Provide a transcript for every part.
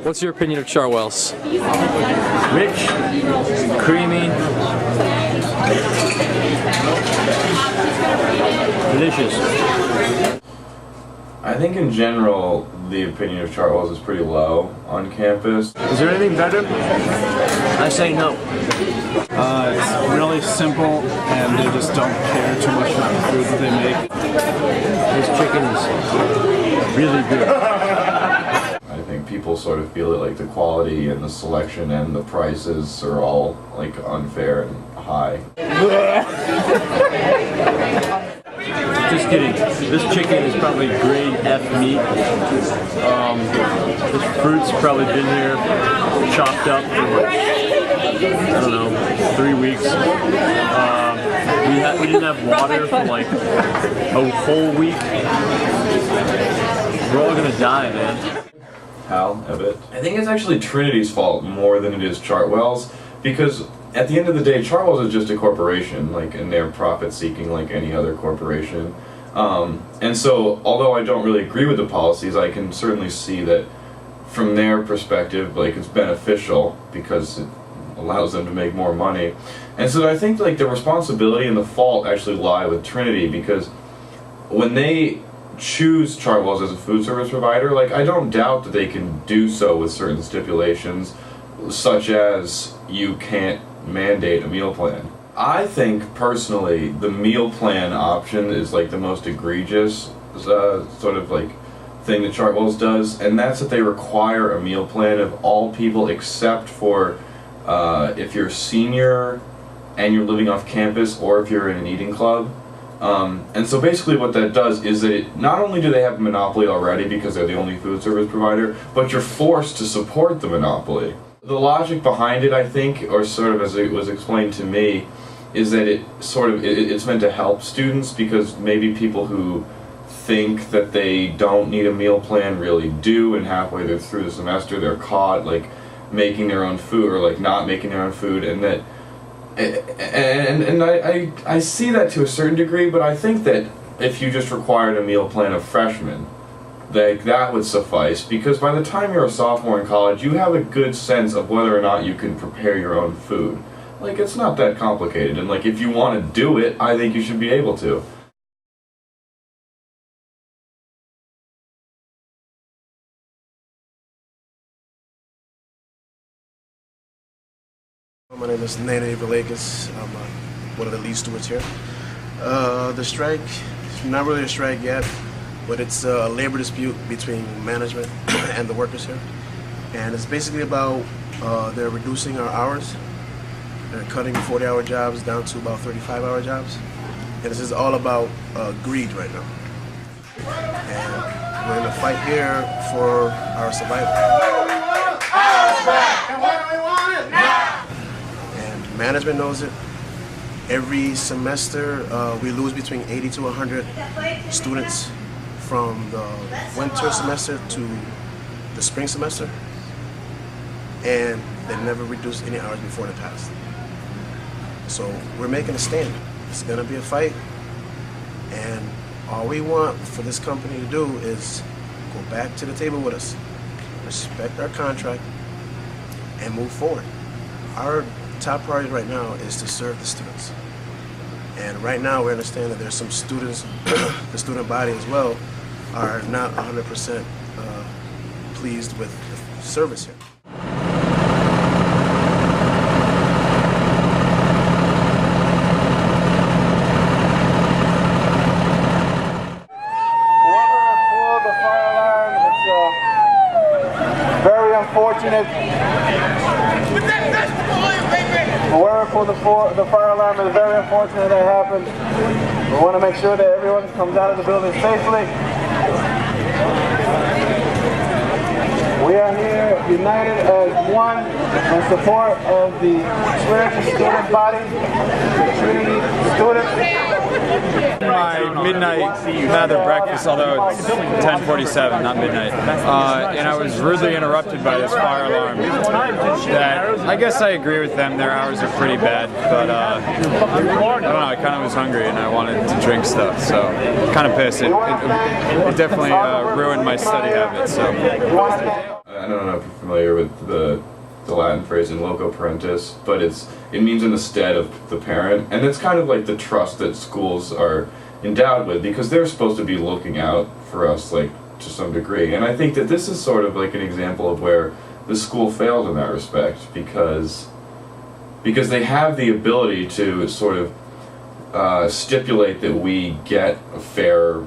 What's your opinion of Chartwell's? Rich, creamy, delicious. I think in general, the opinion of Chartwell's is pretty low on campus. Is there anything better? I say no. It's really simple, and they just don't care too much about the food that they make. This chicken is really good. I think people sort of feel that like the quality and the selection and the prices are all like unfair and high. Just kidding. This chicken is probably grade F meat. This fruit's probably been here, chopped up for, I don't know, 3 weeks. We didn't have water for like a whole week. We're all gonna die, man. Hal, Ebbett. I think it's actually Trinity's fault more than it is Chartwell's, because at the end of the day, Chartwell's is just a corporation, like, and they're profit-seeking like any other corporation. And so, although I don't really agree with the policies, I can certainly see that from their perspective, like, it's beneficial because it allows them to make more money. And so I think like the responsibility and the fault actually lie with Trinity, because when they choose Chartwell's as a food service provider, like, I don't doubt that they can do so with certain stipulations, such as you can't mandate a meal plan. I think personally the meal plan option is like the most egregious sort of like thing that Chartwell's does, and that's that they require a meal plan of all people except for if you're a senior and you're living off campus, or if you're in an eating club. And so basically what that does is that not only do they have a monopoly already because they're the only food service provider, but you're forced to support the monopoly. The logic behind it, I think, or sort of as it was explained to me, is that it's meant to help students, because maybe people who think that they don't need a meal plan really do, and halfway through the semester they're caught like making their own food or like not making their own food, and that and I see that to a certain degree, but I think that if you just required a meal plan of freshmen, that would suffice, because by the time you're a sophomore in college, you have a good sense of whether or not you can prepare your own food. Like, it's not that complicated, and like, if you want to do it, I think you should be able to. My name is Nene Villegas. I'm one of the lead stewards here. The strike, not really a strike yet, but it's a labor dispute between management and the workers here. And it's basically about they're reducing our hours. They're cutting 40-hour jobs down to about 35-hour jobs. And this is all about greed right now. And we're in a fight here for our survival. And what do we want it now? And management knows it. Every semester, we lose between 80 to 100 students from the winter semester to the spring semester. And they never reduced any hours before the past. So we're making a stand. It's gonna be a fight, and all we want for this company to do is go back to the table with us, respect our contract, and move forward. Our top priority right now is to serve the students. And right now we understand that there's some students, the student body as well, are not 100% pleased with the service here. Unfortunate. For the fire alarm, is very unfortunate that happened. We want to make sure that everyone comes out of the building safely. We are here united as one in support of the Trinity student body, the Trinity students. My midnight Mather breakfast, although it's 10:47, not midnight, and I was rudely interrupted by this fire alarm. That I guess I agree with them. Their hours are pretty bad, but I don't know. I kind of was hungry and I wanted to drink stuff, so kind of pissed. It definitely ruined my study habits. So I don't know if you're familiar with the Latin phrase in loco parentis, but it means in the stead of the parent, and it's kind of like the trust that schools are endowed with, because they're supposed to be looking out for us, like, to some degree. And I think that this is sort of like an example of where the school failed in that respect, because they have the ability to sort of stipulate that we get a fair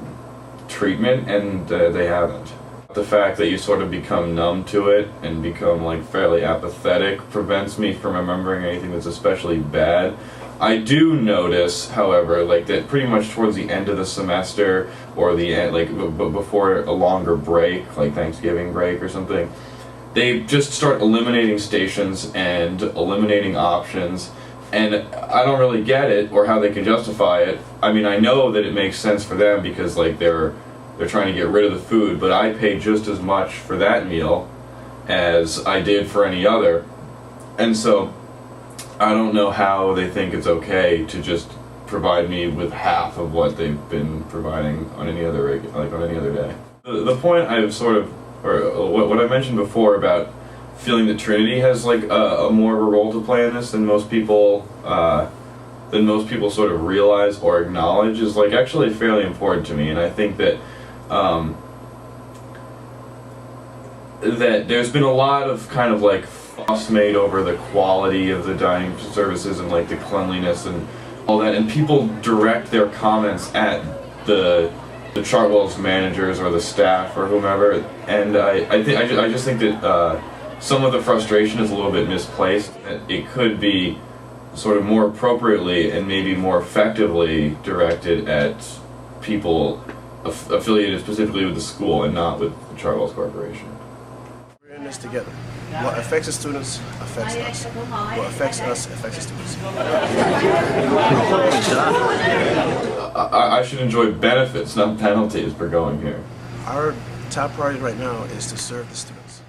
treatment, and they haven't. The fact that you sort of become numb to it and become like fairly apathetic prevents me from remembering anything that's especially bad. I do notice, however, like that pretty much towards the end of the semester, or the end, like before a longer break, like Thanksgiving break or something, they just start eliminating stations and eliminating options, and I don't really get it or how they can justify it. I mean, I know that it makes sense for them because like they're trying to get rid of the food, but I pay just as much for that meal as I did for any other, and so I don't know how they think it's okay to just provide me with half of what they've been providing on any other day. The point I've sort of, or what I mentioned before about feeling that Trinity has like a more of a role to play in this than most people sort of realize or acknowledge is like actually fairly important to me, and I think that that there's been a lot of kind of like fuss made over the quality of the dining services and like the cleanliness and all that, and people direct their comments at the Chartwell's managers or the staff or whomever, and I just think that some of the frustration is a little bit misplaced. It could be sort of more appropriately and maybe more effectively directed at people affiliated specifically with the school and not with the Chartwell's Corporation. We're in this together. What affects the students affects us. What affects us affects the students. I should enjoy benefits, not penalties, for going here. Our top priority right now is to serve the students.